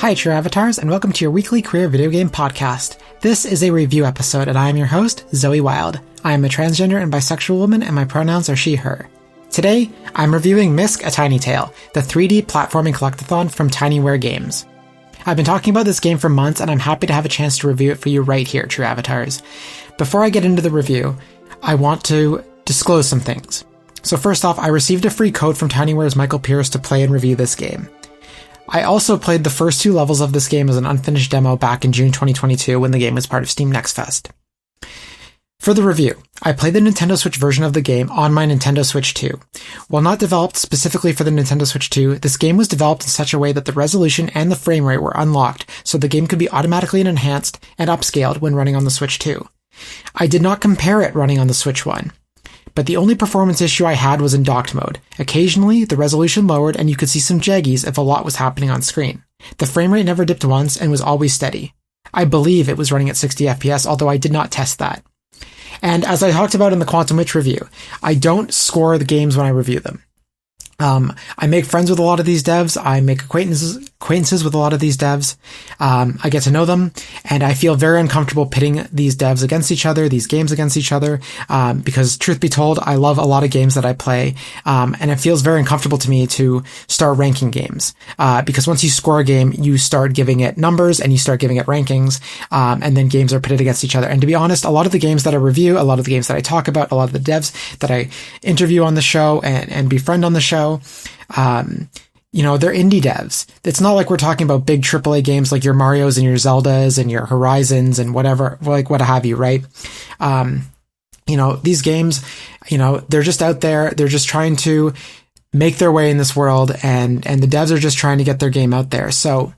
Hi, True Avatars, and welcome to your weekly queer video game podcast. This is a review episode, and I am your host, Zoey Wild. I am a transgender and bisexual woman, and my pronouns are she, her. Today, I'm reviewing Misc, A Tiny Tale, the 3D platforming collectathon from Tinyware Games. I've been talking about this game for months, and I'm happy to have a chance to review it for you right here, True Avatars. Before I get into the review, I want to disclose some things. So first off, I received a free code from Tinyware's Michael Pierce to play and review this game. I also played the first 2 levels of this game as an unfinished demo back in June 2022 when the game was part of Steam Next Fest. For the review, I played the Nintendo Switch version of the game on my Nintendo Switch 2. While not developed specifically for the Nintendo Switch 2, this game was developed in such a way that the resolution and the frame rate were unlocked, so the game could be automatically enhanced and upscaled when running on the Switch 2. I did not compare it running on the Switch 1. But the only performance issue I had was in docked mode. Occasionally, the resolution lowered and you could see some jaggies if a lot was happening on screen. The frame rate never dipped once and was always steady. I believe it was running at 60 FPS, although I did not test that. And as I talked about in the Quantum Witch review, I don't score the games when I review them. I make friends with a lot of these devs. I make acquaintances with a lot of these devs. I get to know them, and I feel very uncomfortable pitting these devs against each other, these games against each other, because truth be told, I love a lot of games that I play, and it feels very uncomfortable to me to start ranking games, because once you score a game, you start giving it numbers and you start giving it rankings, and then games are pitted against each other. And to be honest, a lot of the games that I review, a lot of the games that I talk about, a lot of the devs that I interview on the show and befriend on the show, they're indie devs. It's not like we're talking about big AAA games like your Marios and your Zeldas and your Horizons and whatever, like what have you, right? These games, they're just out there. They're just trying to make their way in this world, and the devs are just trying to get their game out there. So,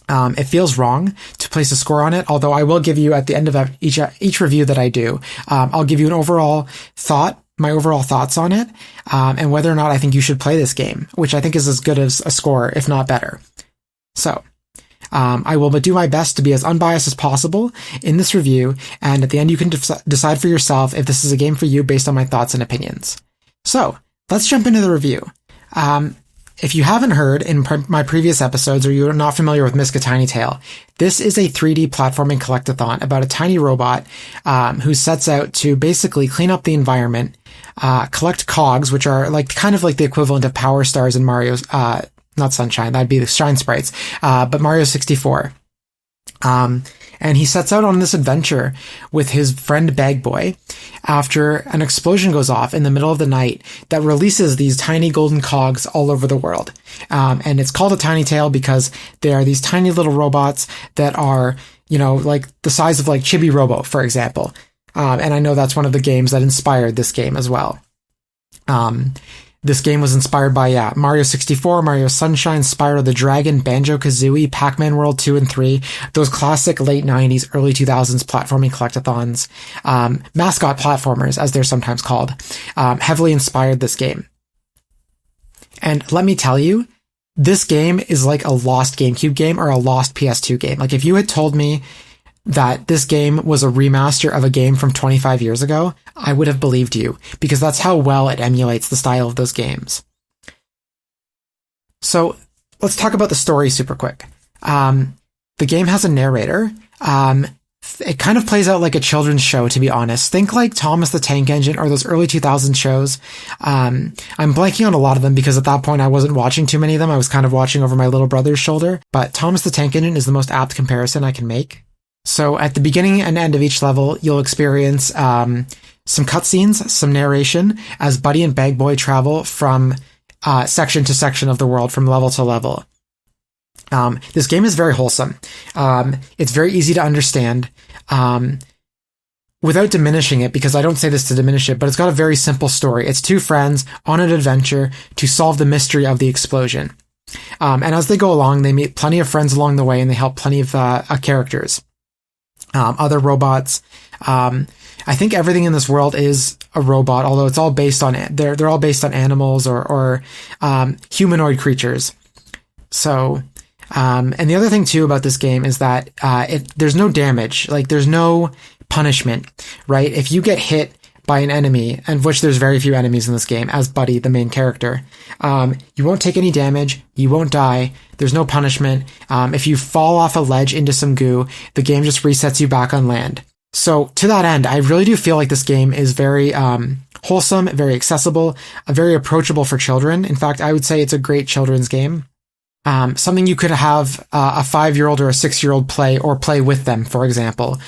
it feels wrong to place a score on it, although I will give you at the end of each review that I do, I'll give you an overall thought, my overall thoughts on it, and whether or not I think you should play this game, which I think is as good as a score, if not better. So, I will do my best to be as unbiased as possible in this review, and at the end you can decide for yourself if this is a game for you based on my thoughts and opinions. So, let's jump into the review. If you haven't heard in my previous episodes, or you're not familiar with Misc, A Tiny Tale, this is a 3D platforming collectathon about a tiny robot who sets out to basically clean up the environment, collect cogs, which are kind of like the equivalent of Power Stars in Mario's, not Sunshine, that'd be the Shine Sprites, but Mario 64. And he sets out on this adventure with his friend Bag Boy after an explosion goes off in the middle of the night that releases these tiny golden cogs all over the world. And it's called A Tiny Tale because they are these tiny little robots that are, like the size of like Chibi Robo, for example. And I know that's one of the games that inspired this game as well. This game was inspired by Mario 64, Mario Sunshine, Spyro the Dragon, Banjo-Kazooie, Pac-Man World 2 and 3, those classic late 90s, early 2000s platforming collectathons, mascot platformers, as they're sometimes called, heavily inspired this game. And let me tell you, this game is like a lost GameCube game or a lost PS2 game. Like, if you had told me that this game was a remaster of a game from 25 years ago, I would have believed you, because that's how well it emulates the style of those games. So, let's talk about the story super quick. The game has a narrator. It kind of plays out like a children's show, to be honest. Think like Thomas the Tank Engine or those early 2000s shows. I'm blanking on a lot of them because at that point I wasn't watching too many of them. I was kind of watching over my little brother's shoulder. But Thomas the Tank Engine is the most apt comparison I can make. So at the beginning and end of each level, you'll experience some cutscenes, some narration, as Buddy and Bag Boy travel from section to section of the world, from level to level. This game is very wholesome. It's very easy to understand, without diminishing it, because I don't say this to diminish it, but it's got a very simple story. It's 2 friends on an adventure to solve the mystery of the explosion. And as they go along, they meet plenty of friends along the way, and they help plenty of characters. Other robots. I think everything in this world is a robot, although it's all based on, they're all based on animals or humanoid creatures. So, and the other thing too about this game is that, there's no damage. Like, there's no punishment, right? If you get hit by an enemy, and which there's very few enemies in this game, as Buddy, the main character, you won't take any damage, you won't die, there's no punishment. If you fall off a ledge into some goo, the game just resets you back on land. So to that end, I really do feel like this game is very wholesome, very accessible, very approachable for children. In fact, I would say it's a great children's game. Something you could have a 5-year-old or a 6-year-old play, or play with them, for example.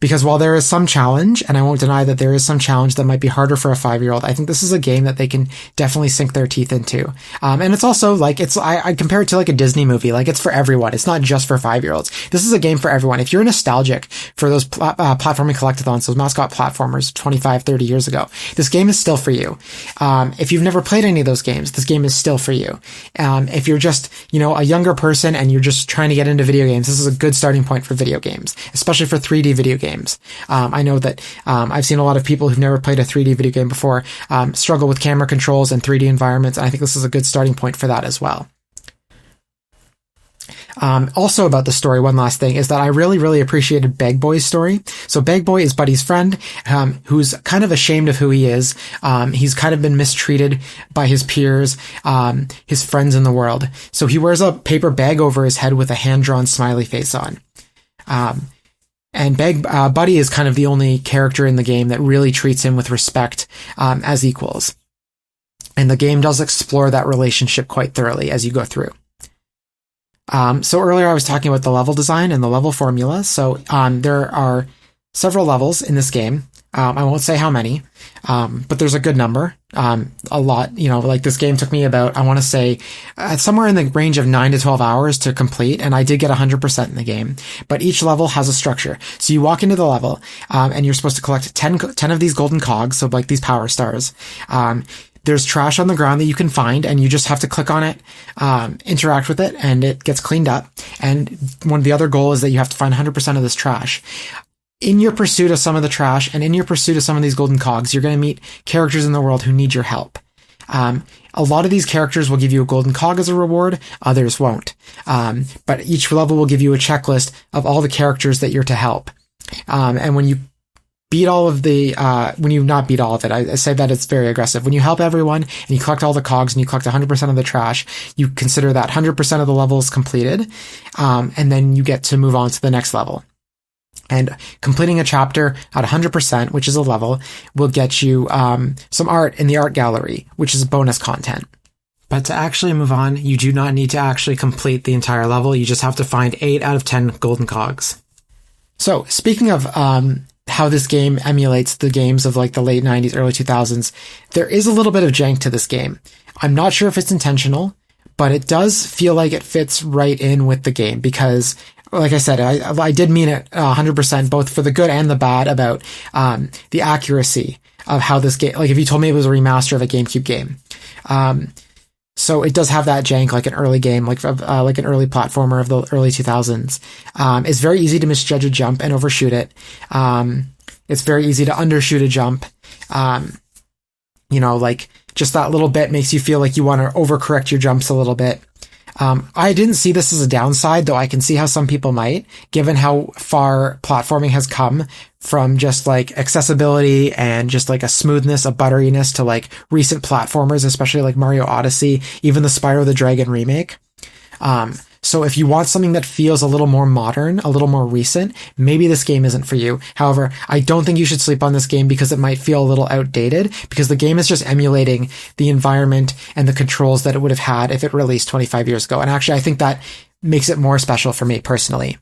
Because while there is some challenge, and I won't deny that there is some challenge that might be harder for a 5-year-old, I think this is a game that they can definitely sink their teeth into. And it's also like, I compare it to like a Disney movie. Like, it's for everyone. It's not just for 5-year-olds. This is a game for everyone. If you're nostalgic for those platforming collectathons, those mascot platformers 25, 30 years ago, this game is still for you. If you've never played any of those games, this game is still for you. If you're just, a younger person and you're just trying to get into video games, this is a good starting point for video games, especially for 3D video games. I know that I've seen a lot of people who've never played a 3D video game before struggle with camera controls and 3D environments, and I think this is a good starting point for that as well. Also about the story, one last thing is that I really, really appreciated Bag Boy's story. So Bag Boy is Buddy's friend, who's kind of ashamed of who he is. He's kind of been mistreated by his peers, his friends in the world. So he wears a paper bag over his head with a hand-drawn smiley face on. And Buddy is kind of the only character in the game that really treats him with respect, as equals. And the game does explore that relationship quite thoroughly as you go through. So earlier I was talking about the level design and the level formula. So there are several levels in this game. I won't say how many, but there's a good number. A lot, like this game took me about, I want to say, somewhere in the range of 9 to 12 hours to complete, and I did get 100% in the game. But each level has a structure. So you walk into the level, and you're supposed to collect 10 of these golden cogs, so like these power stars. There's trash on the ground that you can find, and you just have to click on it, interact with it, and it gets cleaned up. And one of the other goals is that you have to find 100% of this trash. In your pursuit of some of the trash, and in your pursuit of some of these golden cogs, you're going to meet characters in the world who need your help. A lot of these characters will give you a golden cog as a reward, others won't. But each level will give you a checklist of all the characters that you're to help. And when you beat all of the, when you not beat all of it, I say that it's very aggressive. When you help everyone and you collect all the cogs and you collect 100% of the trash, you consider that 100% of the levels completed. And then you get to move on to the next level. And completing a chapter at 100%, which is a level, will get you some art in the art gallery, which is bonus content. But to actually move on, you do not need to actually complete the entire level. You just have to find 8 out of 10 golden cogs. So speaking of how this game emulates the games of like the late 90s, early 2000s, there is a little bit of jank to this game. I'm not sure if it's intentional, but it does feel like it fits right in with the game because, like I said, I did mean it 100%, both for the good and the bad, about the accuracy of how this game, like if you told me it was a remaster of a GameCube game. So it does have that jank, like an early game, like an early platformer of the early 2000s. It's very easy to misjudge a jump and overshoot it. It's very easy to undershoot a jump. Like just that little bit makes you feel like you want to overcorrect your jumps a little bit. I didn't see this as a downside, though I can see how some people might, given how far platforming has come from just like accessibility and just like a smoothness, a butteriness to like recent platformers, especially like Mario Odyssey, even the Spyro the Dragon remake. So if you want something that feels a little more modern, a little more recent, maybe this game isn't for you. However, I don't think you should sleep on this game because it might feel a little outdated, because the game is just emulating the environment and the controls that it would have had if it released 25 years ago. And actually, I think that makes it more special for me personally.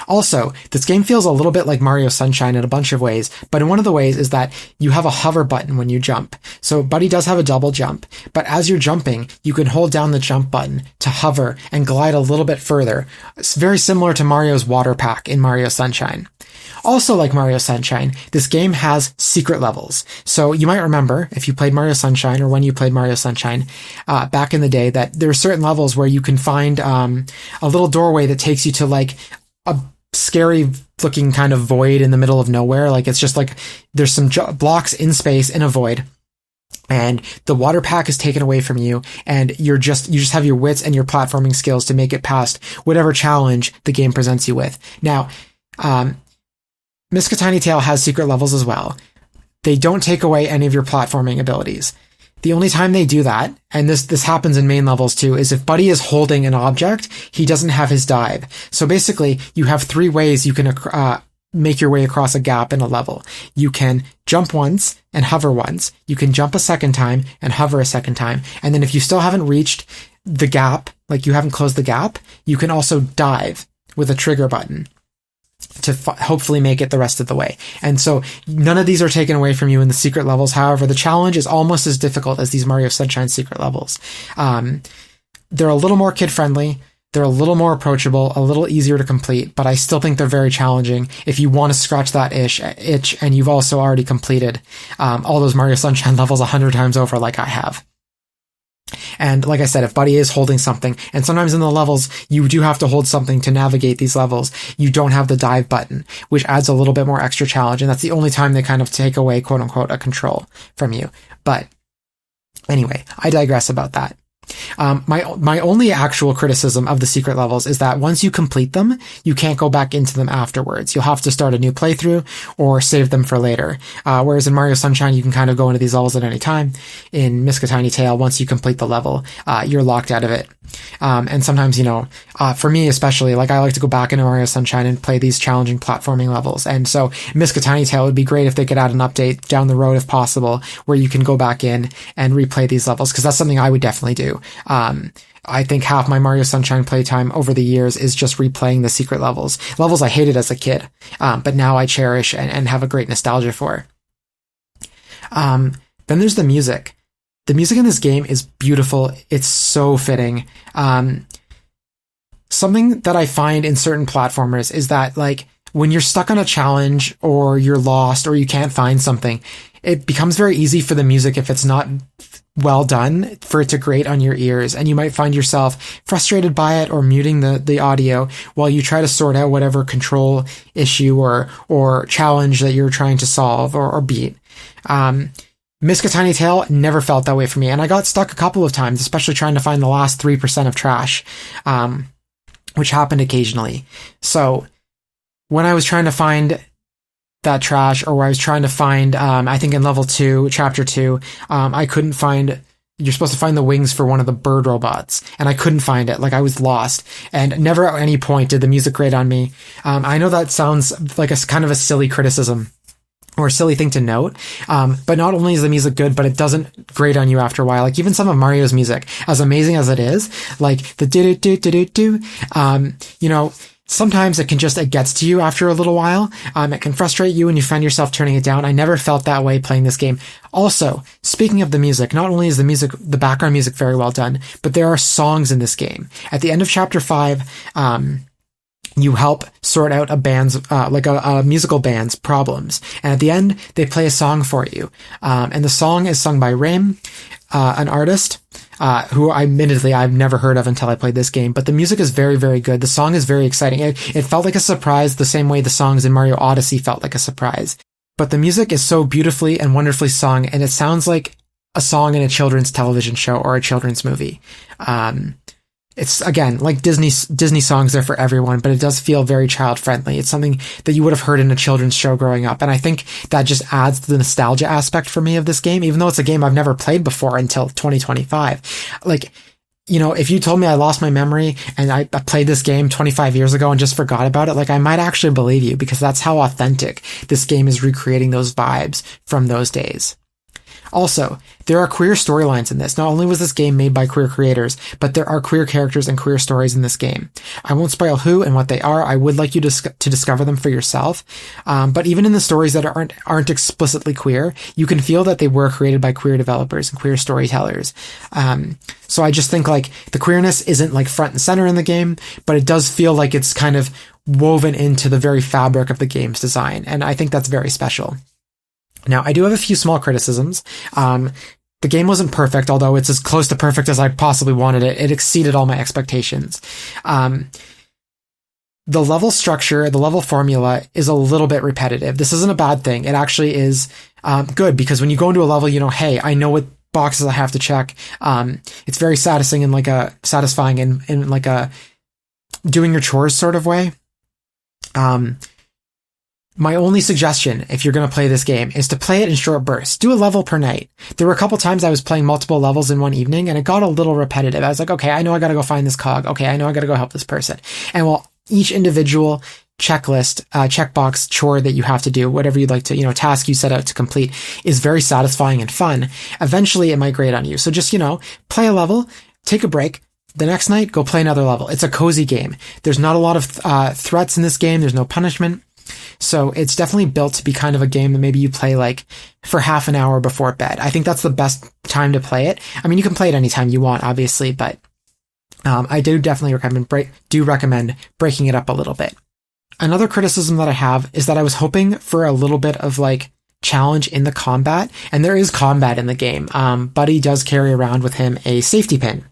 Also, this game feels a little bit like Mario Sunshine in a bunch of ways, but in one of the ways is that you have a hover button when you jump. So Buddy does have a double jump, but as you're jumping, you can hold down the jump button to hover and glide a little bit further. It's very similar to Mario's water pack in Mario Sunshine. Also like Mario Sunshine, this game has secret levels. So you might remember, if you played Mario Sunshine or when you played Mario Sunshine back in the day, that there are certain levels where you can find a little doorway that takes you to like a scary looking kind of void in the middle of nowhere. Like it's just like there's some blocks in space in a void. And the water pack is taken away from you, and you just have your wits and your platforming skills to make it past whatever challenge the game presents you with. Now, Misc Tiny Tail has secret levels as well. They don't take away any of your platforming abilities. The only time they do that, and this happens in main levels too, is if Buddy is holding an object, he doesn't have his dive. So basically, you have 3 ways you can make your way across a gap in a level. You can jump once and hover once. You can jump a second time and hover a second time. And then if you still haven't reached the gap, like you haven't closed the gap, you can also dive with a trigger button to hopefully make it the rest of the way. And so none of these are taken away from you in the secret levels. However, the challenge is almost as difficult as these Mario Sunshine secret levels. They're a little more kid-friendly. They're a little more approachable, a little easier to complete, but I still think they're very challenging if you want to scratch that itch and you've also already completed all those Mario Sunshine levels 100 times over like I have. And like I said, if Buddy is holding something, and sometimes in the levels, you do have to hold something to navigate these levels, you don't have the dive button, which adds a little bit more extra challenge. And that's the only time they kind of take away, quote unquote, a control from you. But anyway, I digress about that. My only actual criticism of the secret levels is that once you complete them, you can't go back into them afterwards. You'll have to start a new playthrough or save them for later. Whereas in Mario Sunshine, you can kind of go into these levels at any time. In Misc Tiny Tail, once you complete the level, you're locked out of it. And sometimes, for me especially, like I like to go back into Mario Sunshine and play these challenging platforming levels. And so Misc Tiny Tail would be great if they could add an update down the road if possible, where you can go back in and replay these levels, because that's something I would definitely do. I think half my Mario Sunshine playtime over the years is just replaying the secret levels I hated as a kid, but now I cherish and have a great nostalgia for. Then there's the music. The music in this game is beautiful. It's so fitting. Something that I find in certain platformers is that, like, when you're stuck on a challenge or you're lost or you can't find something, it becomes very easy for the music, if it's not well done, for it to grate on your ears, and you might find yourself frustrated by it or muting the audio while you try to sort out whatever control issue or challenge that you're trying to solve or beat. Misc Tiny Tail never felt that way for me, and I got stuck a couple of times, especially trying to find the last 3% of trash, which happened occasionally. So when I was trying to find that trash, or where I was trying to find, I think in level 2, chapter 2, I couldn't find, you're supposed to find the wings for one of the bird robots, and I couldn't find it. Like, I was lost, and never at any point did the music grate on me. I know that sounds like a kind of a silly criticism, or a silly thing to note, but not only is the music good, but it doesn't grate on you after a while. Like, even some of Mario's music, as amazing as it is, like the do-do-do-do-do-do, sometimes it gets to you after a little while. It can frustrate you and you find yourself turning it down. I never felt that way playing this game. Also, speaking of the music, not only is the background music very well done, but there are songs in this game. At the end of chapter 5, you help sort out a band's, a musical band's problems. And at the end, they play a song for you. And the song is sung by Rim, an artist, who admittedly I've never heard of until I played this game, but the music is very, very good. The song is very exciting. It felt like a surprise the same way the songs in Mario Odyssey felt like a surprise. But the music is so beautifully and wonderfully sung, and it sounds like a song in a children's television show or a children's movie. It's, again, like Disney songs, they're for everyone, but it does feel very child-friendly. It's something that you would have heard in a children's show growing up, and I think that just adds to the nostalgia aspect for me of this game, even though it's a game I've never played before until 2025. Like, if you told me I lost my memory and I played this game 25 years ago and just forgot about it, like, I might actually believe you, because that's how authentic this game is recreating those vibes from those days. Also, there are queer storylines in this. Not only was this game made by queer creators, but there are queer characters and queer stories in this game. I won't spoil who and what they are. I would like you to discover them for yourself. But even in the stories that aren't explicitly queer, you can feel that they were created by queer developers and queer storytellers. So I just think, like, the queerness isn't, like, front and center in the game, but it does feel like it's kind of woven into the very fabric of the game's design. And I think that's very special. Now, I do have a few small criticisms. The game wasn't perfect, although it's as close to perfect as I possibly wanted it. It exceeded all my expectations. The level structure, the level formula is a little bit repetitive. This isn't a bad thing. It actually is good, because when you go into a level, hey, I know what boxes I have to check. It's very satisfying in like a doing your chores sort of way. My only suggestion, if you're going to play this game, is to play it in short bursts. Do a level per night. There were a couple times I was playing multiple levels in one evening, and it got a little repetitive. I was like, okay, I know I got to go find this cog. Okay, I know I got to go help this person. And while each individual checklist, checkbox chore that you have to do, whatever you'd like to, task you set out to complete, is very satisfying and fun, eventually it might grate on you. So just, play a level, take a break. The next night, go play another level. It's a cozy game. There's not a lot of threats in this game. There's no punishment. So it's definitely built to be kind of a game that maybe you play like for half an hour before bed. I think that's the best time to play it. I mean, you can play it anytime you want, obviously, but I do definitely recommend breaking it up a little bit. Another criticism that I have is that I was hoping for a little bit of like challenge in the combat, and there is combat in the game. Buddy does carry around with him a safety pin.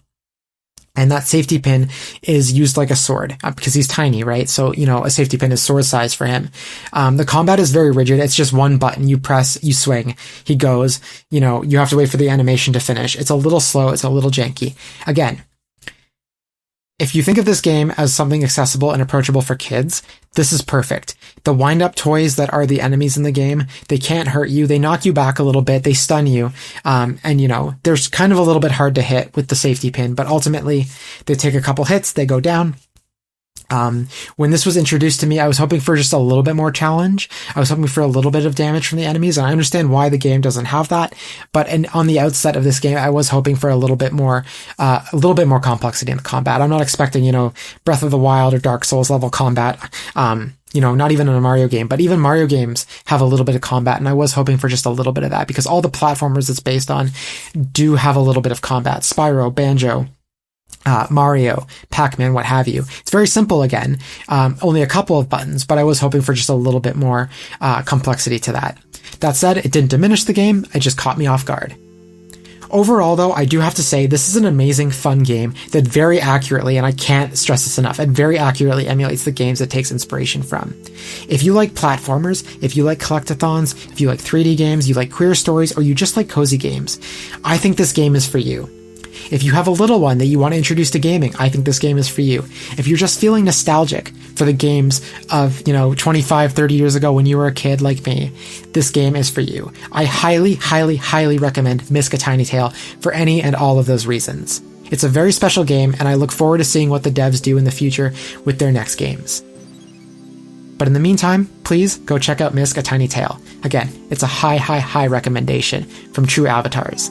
And that safety pin is used like a sword because he's tiny, right? So, a safety pin is sword size for him. The combat is very rigid. It's just one button. You press, you swing, he goes, you have to wait for the animation to finish. It's a little slow. It's a little janky. Again, if you think of this game as something accessible and approachable for kids, this is perfect. The wind-up toys that are the enemies in the game, they can't hurt you. They knock you back a little bit. They stun you. And there's kind of a little bit hard to hit with the safety pin, but ultimately they take a couple hits, they go down. When this was introduced to me, I was hoping for just a little bit more challenge. I was hoping for a little bit of damage from the enemies, and I understand why the game doesn't have that. But on the outset of this game, I was hoping for a little bit more complexity in the combat. I'm not expecting, Breath of the Wild or Dark Souls level combat. Not even in a Mario game, but even Mario games have a little bit of combat, and I was hoping for just a little bit of that because all the platformers it's based on do have a little bit of combat. Spyro, Banjo, Mario, Pac-Man, what have you. It's very simple again, only a couple of buttons, but I was hoping for just a little bit more complexity to that. That said, it didn't diminish the game, it just caught me off guard. Overall, though, I do have to say this is an amazing, fun game that very accurately, and I can't stress this enough, it very accurately emulates the games it takes inspiration from. If you like platformers, if you like collectathons, if you like 3D games, you like queer stories, or you just like cozy games, I think this game is for you. If you have a little one that you want to introduce to gaming, I think this game is for you. If you're just feeling nostalgic for the games of, 25, 30 years ago when you were a kid like me, this game is for you. I highly, highly, highly recommend Misc: A Tiny Tale for any and all of those reasons. It's a very special game, and I look forward to seeing what the devs do in the future with their next games. But in the meantime, please go check out Misc: A Tiny Tale. Again, it's a high, high, high recommendation from True Avatars.